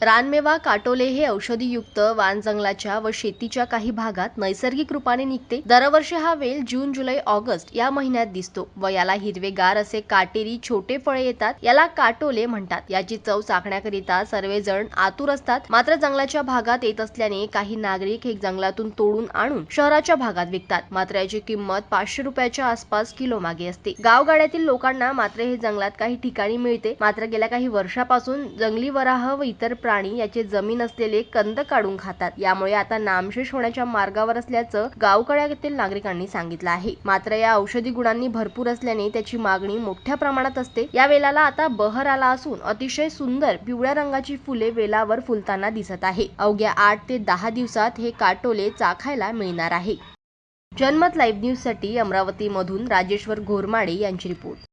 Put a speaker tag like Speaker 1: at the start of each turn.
Speaker 1: रानमेवा काटोले हे औषधीयुक्त वान जंगलाच्या व शेतीच्या काही भागात नैसर्गिक रूपाने निघते। दरवर्षी हा वेल जून, जुलै, ऑगस्ट या महिन्यात दिसतो व याला हिरवेगार असे काटेरी छोटे फळे येतात। याला काटोले म्हणतात। याची चव चाखण्याकरिता सर्वजण आतुर असतात। मात्र जंगलाच्या भागात येत असल्याने काही नागरिक हे जंगलातून तोडून आणून शहराच्या भागात विकतात। मात्र याची किंमत 500 रुपयाच्या आसपास किलो मागे असते। गावगाड्यातील लोकांना मात्र हे जंगलात काही ठिकाणी मिळते। मात्र गेल्या काही वर्षापासून जंगली वराह व इतर प्राणी याचे जमीन असलेले कंद काढून खातात। यामुळे आता नामशेष होण्याच्या मार्गावर असल्याचं गावकऱ्यातील नागरिकांनी सांगितलं आहे। मात्र या औषधी गुणांनी भरपूर असल्याने त्याची मागणी मोठ्या प्रमाणात असते। या वेलाला आता बहर आला असून अतिशय सुंदर पिवळ्या रंगाची फुले वेलावर फुलताना दिसत आहे। अवघ्या 8 ते 10 दिवसात हे काटोले चाखायला मिळणार आहे। जनमत लाईव्ह न्यूज साठी अमरावती मधून राजेश्वर घोरमाडे यांची रिपोर्ट।